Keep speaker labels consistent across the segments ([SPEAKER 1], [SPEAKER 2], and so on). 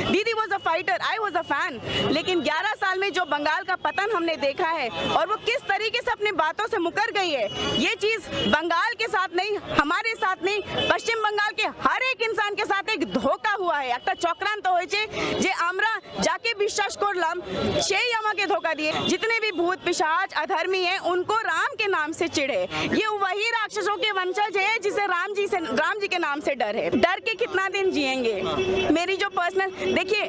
[SPEAKER 1] दीदी was a fighter, I was a fan. लेकिन 11 साल में जो बंगाल का पतन हमने देखा है और वो किस तरीके से अपनी बातों से मुकर गई है, ये चीज बंगाल के साथ नहीं, हमारे साथ नहीं, पश्चिम बंगाल के हर एक इंसान के साथ एक धोखा हुआ है। একটা চক্রান্ত হয়েছে যে আমরা যাকে বিশ্বাস করলাম সেই আমাকে ধোকা দিয়ে। जितने भी भूत पिशाच अधर्मी हैं उनको राम के नाम से चिढ़े। ये वही राक्षसों के वंशज है जिसे राम जी के नाम से डर है। डर के कितना दिन जिएंगे? मेरी जो पर्सनल, देखिए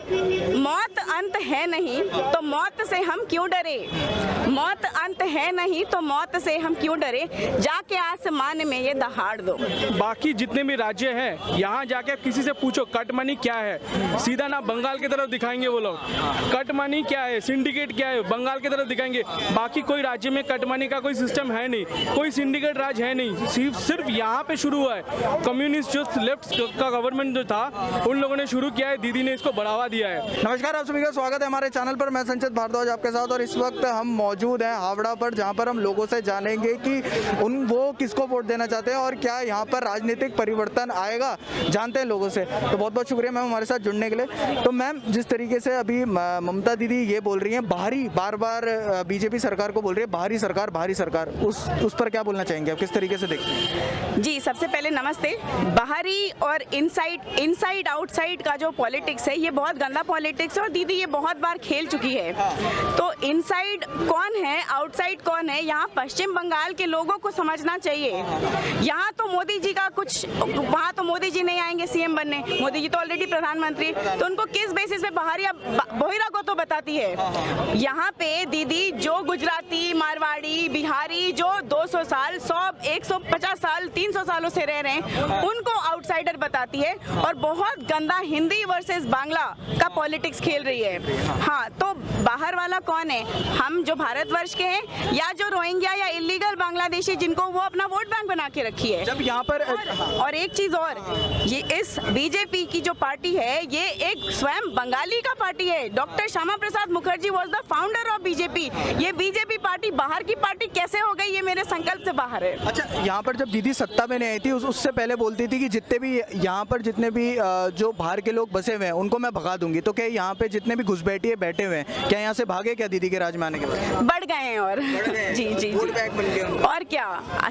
[SPEAKER 1] मौत अंत है नहीं तो मौत से हम क्यों डरे? मौत अंत है नहीं तो मौत से हम क्यों डरे? जाके आसमान में ये दहाड़ दो।
[SPEAKER 2] बाकी जितने भी राज्य हैं यहाँ जाके किसी से पूछो कट मनी क्या है, सीधा ना बंगाल की तरफ दिखाएंगे वो लोग। कट मनी क्या है, सिंडिकेट क्या है, बंगाल की तरफ दिखाएंगे। बाकी कोई राज्य में कट मनी का कोई सिस्टम है नहीं, कोई सिंडिकेट राज है नहीं, सिर्फ यहाँ पे शुरू हुआ है। कम्युनिस्ट जो लेफ्ट का गवर्नमेंट जो था उन लोगों ने शुरू किया है, दीदी ने इसको बढ़ावा दिया है।
[SPEAKER 3] नमस्कार, आप सभी का स्वागत है हमारे चैनल पर। मैं संचित भारद्वाज आपके साथ, और इस वक्त हम मौजूद हैं हावड़ा पर, जहां पर हम लोगों से जानेंगे कि वो किसको वोट देना चाहते हैं और क्या यहां पर राजनीतिक परिवर्तन आएगा। जानते हैं लोगों से। तो बहुत बहुत शुक्रिया मैम हमारे साथ जुड़ने के लिए। तो मैम, जिस तरीके से अभी ममता दीदी ये बोल रही हैं, बार बार बीजेपी सरकार को बोल रही है बाहरी सरकार, उस पर क्या बोलना चाहेंगे आप? किस तरीके से देखते हैं?
[SPEAKER 1] जी, सबसे पहले नमस्ते। बाहरी और इनसाइड आउटसाइड का जो पॉलिटिक्स है ये बहुत गंदा पॉलिटिक्स है और दीदी ये बहुत बार खेल चुकी है। तो इनसाइड कौन है, आउटसाइड कौन है, यहाँ पश्चिम बंगाल के लोगों को समझना चाहिए। यहाँ तो मोदी जी का कुछ, वहाँ तो मोदी जी नहीं आएंगे सीएम बनने, मोदी जी तो ऑलरेडी प्रधानमंत्री, तो उनको किस बेसिस पे बाहरिया बोहिरा को तो बताती है। यहाँ पे दीदी जो गुजराती, मारवाड़ी, बिहारी जो 200 साल, 100, 150 साल, 300 सालों से रह रहे हैं उनको आउटसाइडर बताती है और बहुत गंदा हिंदी वर्सेस बांग्ला का पॉलिटिक्स खेल रही है। हाँ, तो बाहर वाला कौन है? हम जो भारतवर्ष के हैं या जो रोहिंग्या या इलीगल बांग्लादेशी जिनको वो अपना वोट बैंक बना के रखी है।
[SPEAKER 3] जब यहाँ पर
[SPEAKER 1] और एक चीज और, ये इस बीजेपी की जो पार्टी है ये एक स्वयं बंगाली का पार्टी है। Doctor Shyama Prasad Mukherjee was the founder of BJP. ये बीजेपी पार्टी बाहर की पार्टी कैसे हो गई, ये मेरे संकल्प से बाहर है।
[SPEAKER 3] अच्छा, यहाँ पर जब दीदी सत्ता में नहीं आई थी उससे पहले बोलती थी कि जितने भी यहाँ पर जितने भी जो बाहर के लोग बसे हुए हैं उनको मैं भगा दूंगी। तो क्या यहाँ पे जितने भी घुसपैठिए बैठे हुए हैं क्या यहाँ से भागे क्या दीदी के राज में आने के बाद?
[SPEAKER 1] बढ़ गए हैं और जी और क्या,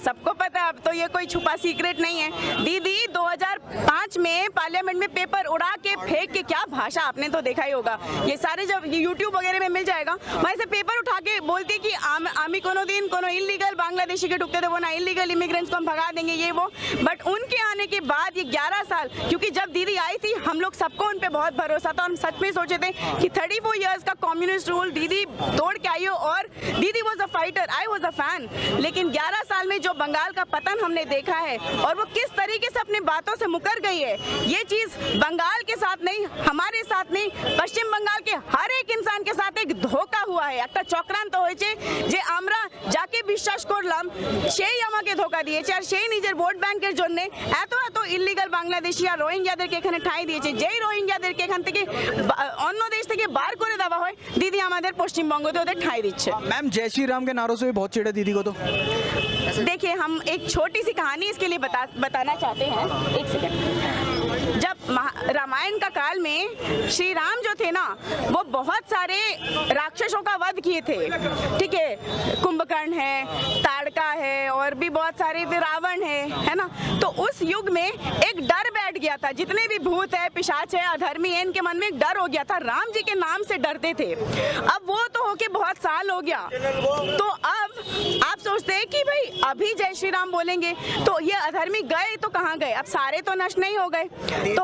[SPEAKER 1] सबको पता है। अब तो ये कोई छुपा सीक्रेट नहीं है। दीदी 2005 में पार्लियामेंट में पेपर उड़ा के फेंक के, क्या भाषा आपने तो देखा ही होगा, ये सारे जब यूट्यूब वगैरह में मिल जाएगा, वहाँ से पेपर उठा के बोलती कि आमी कोनो दिन कोनो इलीगल बांग्लादेशी के ढुकते थे वो ना, इलीगल इमिग्रेंट्स को हम भगा देंगे ये वो। बट उनके आने के बाद ये 11 साल, क्योंकि जब दीदी आई थी हम लोग सबको उन पे बहुत भरोसा था, हम सच में सोचे थे कि 34 इयर्स का कम्युनिस्ट रूल दीदी तोड़ के आई हो और दीदी was a fighter, I was a fan. लेकिन 11 साल में जो बंगाल का पतन हमने देखा है और वो किस तरीके से अपनी बातों से मुकर गई है, ये चीज बंगाल के साथ नहीं, हमारे साथ नहीं, पश्चिम बंगाल के हर एक इंसान के साथ एक धोखा हुआ है। একটা চক্রান্ত হয়েছে যে আমরা যাকে বিশ্বাস করলাম সেই আমাকে ধোকা দিয়েছে আর সেই নিজের ভোট ব্যাংকের জন্য এত ইলিগাল বাংলাদেশি আর রোহিঙ্গাদেরকে এখানে ঠাঁই দিয়েছে। যেই রোহিঙ্গাদেরকে এখান থেকে অন্য দেশ থেকে বার করে দেওয়া হয়, দিদি আমাদের পশ্চিমবঙ্গতে ওদের ঠাঁই দিচ্ছে।
[SPEAKER 3] मैम, जय श्री राम के नारों से भी बहुत चिढ़े दीदी को। तो
[SPEAKER 1] देखिए, हम एक छोटी सी कहानी इसके लिए बताना चाहते हैं। एक सेकंड। जब रामायण का काल में श्री राम जो थे ना, वो बहुत सारे राक्षसों का वध किए थे, ठीक है, कुंभकर्ण है, ताड़का है और भी बहुत सारे, रावण है ना। तो उस युग में एक डर बैठ गया था, जितने भी भूत है, पिशाच है, अधर्मी है, इनके मन में एक डर हो गया था, राम जी के नाम से डरते थे। अब वो तो होके बहुत साल हो गया, तो अब आप सोचते हैं कि भाई अभी जय श्री राम बोलेंगे तो ये अधर्मी गए तो कहाँ गए? अब सारे तो नष्ट नहीं हो गए, तो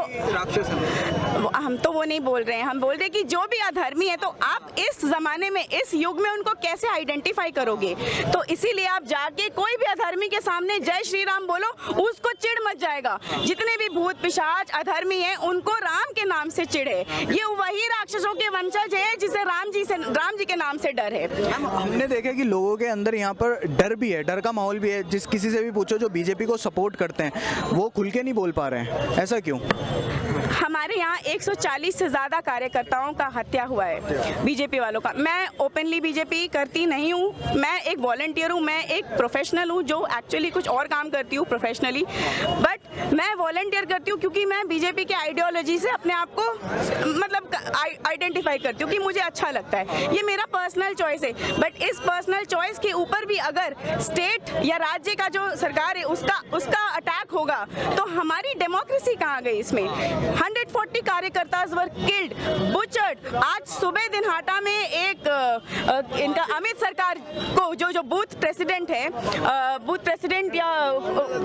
[SPEAKER 1] हम तो वो नहीं बोल रहे हैं, हम बोल रहे हैं कि जो भी अधर्मी है तो आप इस जमाने में, इस युग में उनको कैसे आइडेंटिफाई करोगे? तो इसीलिए आप जाके कोई भी अधर्मी के सामने जय श्री राम बोलो, उसको चिढ़ मच जाएगा। जितने भी भूत पिशाच अधर्मी हैं उनको राम के नाम से चिढ़े। ये वही राक्षसों के वंशज है जिसे राम जी के नाम से डर है।
[SPEAKER 3] हमने देखा कि लोगों के अंदर यहाँ पर डर भी है, डर का माहौल भी है। जिस किसी से भी पूछो जो बीजेपी को सपोर्ट करते हैं वो खुल के नहीं बोल पा रहे हैं, ऐसा क्यों?
[SPEAKER 1] हमारे यहाँ 140 से ज़्यादा कार्यकर्ताओं का हत्या हुआ है बीजेपी वालों का। मैं ओपनली बीजेपी करती नहीं हूँ, मैं एक वॉलंटियर हूँ, मैं एक प्रोफेशनल हूँ जो एक्चुअली कुछ और काम करती हूँ प्रोफेशनली, बट मैं वॉलंटियर करती हूँ क्योंकि मैं बीजेपी के आइडियोलॉजी से अपने आप को मतलब आइडेंटिफाई करती हूँ कि मुझे अच्छा लगता है, ये मेरा पर्सनल चॉइस है। बट इस पर्सनल चॉइस के ऊपर भी अगर स्टेट या राज्य का जो सरकार है उसका अटैक होगा तो हमारी डेमोक्रेसी कहाँ गई इसमें। 140 कार्यकर्ता वर किल्ड, बुचर्ड। आज सुबह दिनहाटा में एक इनका अमित सरकार को जो बूथ प्रेसिडेंट है, बूथ प्रेसिडेंट या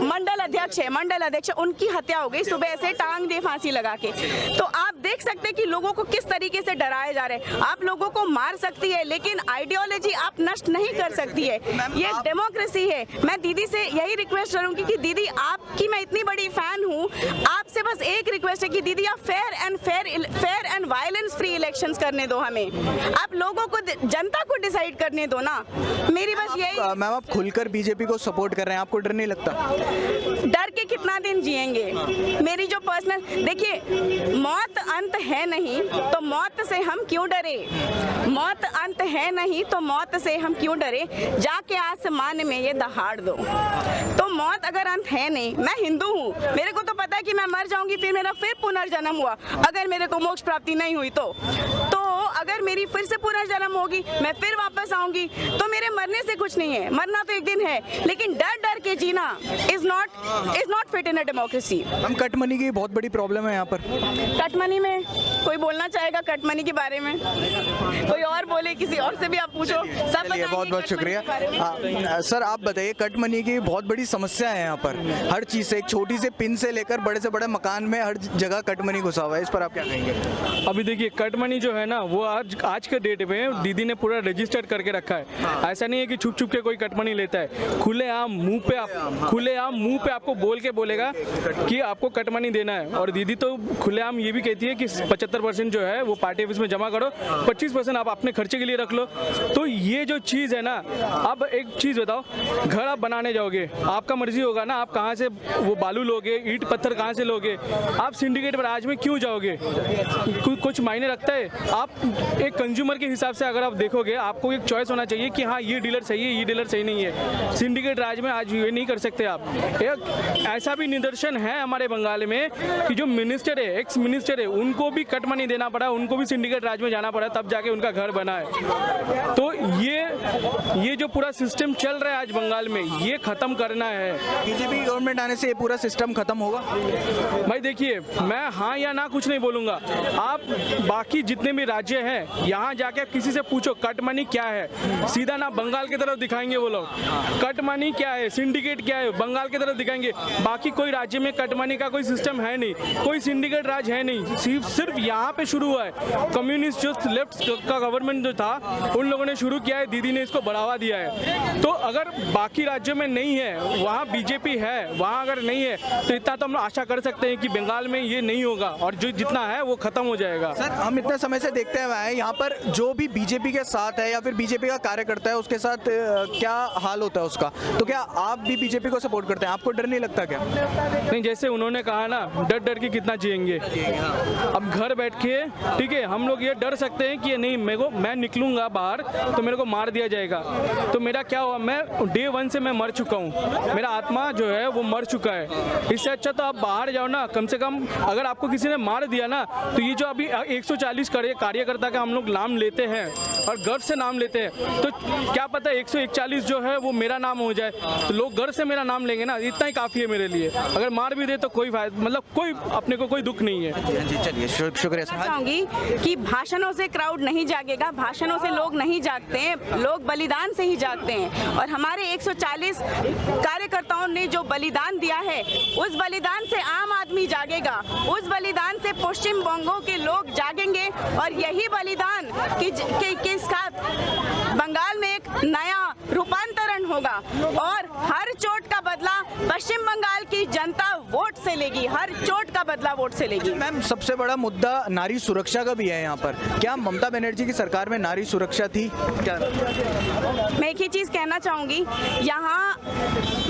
[SPEAKER 1] मंडल अध्यक्ष उनकी हत्या हो गई सुबह से, टांग दे फांसी लगा के। तो आप देख सकते हैं कि लोगों को किस तरीके से डराया जा रहा है। आप लोगों को मार सकती है लेकिन आइडियोलॉजी आप नष्ट नहीं कर सकती है, ये डेमोक्रेसी है। मैं दीदी से यही रिक्वेस्ट करूंगी कि दीदी आपकी मैं इतनी बड़ी फैन हूँ, आपसे बस एक रिक्वेस्ट है कि दीदी आप fair and violence free elections करने दो हमें, आप लोगों को जनता को डिसाइड करने दो ना। मेरी बस यही।
[SPEAKER 3] मैम आप खुलकर बीजेपी को सपोर्ट कर रहे हैं, आपको डर नहीं लगता?
[SPEAKER 1] डर के कितना दिन जिएंगे? मेरी जो पर्सनल, देखिए मौत अंत है नहीं तो मौत से हम क्यों डरे, मौत अंत है नहीं तो मौत से हम क्यों डरे, जाके आसमान में ये दहाड़ दो। तो मौत अगर अंत है नहीं, मैं हिंदू हूँ, मेरे को तो पता है कि मैं मर जाऊंगी, फिर मेरा फिर पुनर्जन्म हुआ, अगर मेरे को मोक्ष प्राप्ति नहीं हुई तो अगर मेरी फिर से पुनर्जन्म होगी, मैं फिर वापस आऊंगी, तो मेरे मरने से कुछ नहीं है, मरना तो एक दिन है, लेकिन डर के जीना is not fit in a democracy.
[SPEAKER 3] हम कट मनी की बहुत बड़ी प्रॉब्लम है यहाँ पर।
[SPEAKER 1] कट मनी में कोई बोलना चाहेगा? कट मनी के बारे में कोई और बोले, किसी और से भी आप पूछो, सब बताएंगे।
[SPEAKER 3] बहुत बहुत शुक्रिया। सर आप बताइए, कट मनी की बहुत बड़ी समस्या है यहाँ पर, हर चीज़ से, एक छोटी से पिन से लेकर बड़े से बड़े मकान में हर जगह कट मनी घुसा हुआ है, इस पर आप क्या कहेंगे?
[SPEAKER 2] अभी देखिए कट मनी जो है ना वो आज के डेट में दीदी ने पूरा रजिस्टर्ड करके रखा है। ऐसा नहीं है कि छुप के कोई कट मनी लेता है, खुलेआम मुंह पे आपको बोल के बोलेगा कि आपको कट मनी देना है। और दीदी तो खुलेआम ये भी कहती है कि 75% जो है वो पार्टी ऑफिस में जमा करो, 25% आप अपने खर्चे के लिए रख लो। तो ये जो चीज़ है ना, अब एक चीज़ बताओ, घर आप बनाने जाओगे, आपका मर्जी होगा ना, आप कहाँ से वो बालू लोगे, ईंट पत्थर कहाँ से लोगे, आप सिंडिकेट राज में क्यों जाओगे? कुछ मायने रखता है? आप एक कंज्यूमर के हिसाब से अगर आप देखोगे, आपको एक चॉइस होना चाहिए कि हाँ ये डीलर सही है, ये डीलर सही नहीं है। सिंडिकेट राज में आज ये नहीं कर सकते आप। एक ऐसा भी निदर्शन है हमारे बंगाल में कि जो मिनिस्टर है, एक्स मिनिस्टर है, उनको भी कट मनी देना पड़ा, उनको भी सिंडिकेट राज में जाना पड़ा, तब जाके उनका घर बना है। तो ये जो पूरा सिस्टम चल रहा है आज बंगाल में, ये खत्म करना है।
[SPEAKER 3] बीजेपी गवर्नमेंट आने से ये पूरा सिस्टम खत्म होगा?
[SPEAKER 2] भाई देखिए, मैं हाँ या ना कुछ नहीं बोलूँगा, आप बाकी जितने भी राज्य हैं यहाँ जाके किसी से पूछो कट मनी क्या है, सीधा ना बंगाल की तरफ दिखाएंगे वो लोग। कट मनी क्या है, सिंडिकेट क्या है, बंगाल की तरफ दिखाएंगे। बाकी कोई राज्य में कट मनी का कोई सिस्टम है नहीं, कोई सिंडिकेट राज है नहीं, सिर्फ यहाँ पे शुरू हुआ है। कम्युनिस्ट जो लेफ्ट का गवर्नमेंट जो था, उन लोगों ने शुरू किया है, दीदी ने इसको बढ़ावा दिया है। तो अगर बाकी राज्यों में नहीं है, वहाँ बीजेपी है, वहाँ अगर नहीं है, तो इतना तो हम आशा कर सकते हैं कि बंगाल में ये नहीं होगा, और जो जितना है वो खत्म हो जाएगा।
[SPEAKER 3] सर हम इतने समय से देखते हुए आए, यहाँ पर जो भी बीजेपी के साथ है या फिर बीजेपी का कार्यकर्ता है, उसके साथ क्या हाल होता है उसका, तो क्या आप भी बीजेपी को सपोर्ट करते हैं? आपको डर नहीं लगता क्या?
[SPEAKER 2] नहीं, जैसे उन्होंने कहा ना, डर के कितना जिएंगे। अब घर बैठ के, ठीक है, हम लोग ये डर सकते हैं कि नहीं, मैं निकलूंगा बाहर तो मेरे को मार दिया जाएगा, तो मेरा क्या हुआ? मैं डे 1 से मैं मर चुका हूँ, मेरा आत्मा जो है वो मर चुका है। इससे अच्छा तो आप बाहर जाओ ना, कम से कम अगर आपको किसी ने मार दिया ना, तो ये जो अभी 140 कार्यकर्ता का हम लोग नाम लेते हैं और गर्व से नाम लेते हैं, तो क्या पता 141 जो है वो मेरा नाम हो जाए, तो लोग गर्व से मेरा नाम लेंगे ना, इतना ही काफ़ी है मेरे लिए। अगर मार भी दे तो कोई फायदा, मतलब कोई अपने को कोई दुख नहीं है।
[SPEAKER 3] जी चलिए, शुक्रिया सर।
[SPEAKER 1] चाहूंगी कि भाषणों से क्राउड नहीं जागेगा, भाषणों से लोग नहीं जागते हैं, लोग बलिदान से ही जागते हैं। और हमारे 140 कार्यकर्ताओं ने जो बलिदान दिया है, उस बलिदान से आम आदमी जागेगा, उस बलिदान से पश्चिम बंगों के लोग जागेंगे, और यही बलिदान के साथ बंगाल में एक नया रूपांतरण होगा, और हर चोट का बदला पश्चिम बंगाल की जनता वोट से लेगी, हर चोट का बदला वोट से लेगी।
[SPEAKER 3] मैम सबसे बड़ा मुद्दा नारी सुरक्षा का भी है यहाँ पर, क्या ममता बनर्जी की सरकार में नारी सुरक्षा थी क्या?
[SPEAKER 1] मैं एक ही चीज़ कहना चाहूँगी, यहाँ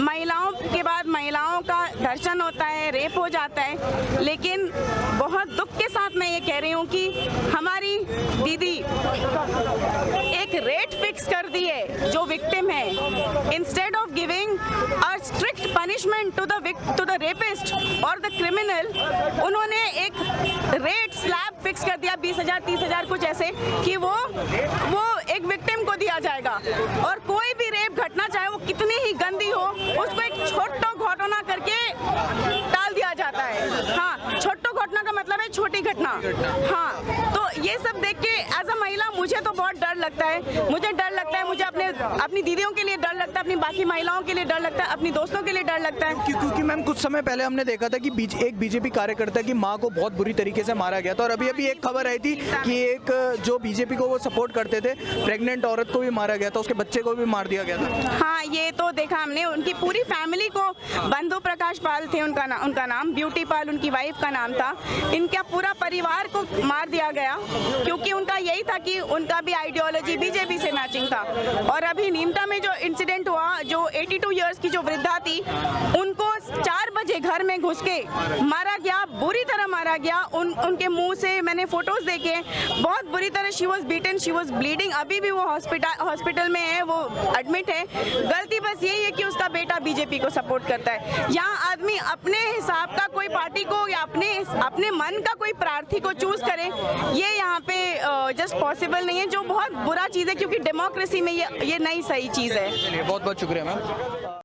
[SPEAKER 1] महिलाओं के बाद महिलाओं का दर्शन होता है, रेप हो जाता है, लेकिन बहुत दुख के साथ मैं ये कह रही हूँ कि हमारी दीदी एक रेट फिक्स कर दी है जो विक्टिम है, instead of giving a strict punishment to the rapist और द क्रिमिनल, उन्होंने एक रेट स्लैब फिक्स कर दिया 20,000 30,000 कुछ ऐसे कि वो एक विक्टिम को दिया जाएगा और कोई भी रेप घटना चाहे वो कितनी ही गंदी हो उसको एक छोटा घटना करके टाल दिया जाता है। हाँ, छोटा घटना का मतलब है छोटी घटना। हाँ, तो ये सब देख के एज अ महिला मुझे तो बहुत डर लगता है। मुझे डर लगता है, मुझे अपनी दीदियों के लिए डर लगता है, अपनी बाकी महिलाओं के लिए डर लगता है, अपनी दोस्तों के लिए डर लगता है।
[SPEAKER 3] क्योंकि मैम कुछ समय पहले हमने देखा था कि एक बीजेपी कार्यकर्ता की मां को बहुत बुरी तरीके से मारा गया था और अभी एक खबर आई थी कि एक जो बीजेपी को वो सपोर्ट करते थे प्रेग्नेंट औरत को भी मारा गया था, उसके बच्चे को भी मार दिया गया था।
[SPEAKER 1] हाँ, ये तो देखा हमने। उनकी पूरी फैमिली को, बंधु प्रकाश पाल थे उनका नाम, ब्यूटी पाल उनकी वाइफ का नाम था, इनका पूरा परिवार को मार दिया गया क्योंकि उनका यही था कि उनका भी आइडियोलॉजी बीजेपी से मैचिंग था। और अभी नीमता में जो इंसिडेंट हुआ, जो 82 इयर्स की जो वृद्धा थी, उनको 4 बजे घर में घुस के मारा गया, बुरी तरह मारा गया। उनके मुंह से मैंने फोटोज देखे, बहुत बुरी तरह she was beaten, she was bleeding. अभी भी वो हॉस्पिटल में है, वो एडमिट है। गलती बस यही है कि उसका बेटा बीजेपी को सपोर्ट करता है। यहाँ आदमी अपने हिसाब का कोई पार्टी को या अपने मन का कोई प्रार्थी को चूज करे, ये यहाँ पे जस्ट पॉसिबल नहीं है, जो बहुत बुरा चीज़ है क्योंकि डेमोक्रेसी में ये नई सही चीज़ है।
[SPEAKER 3] बहुत बहुत शुक्रिया मैम।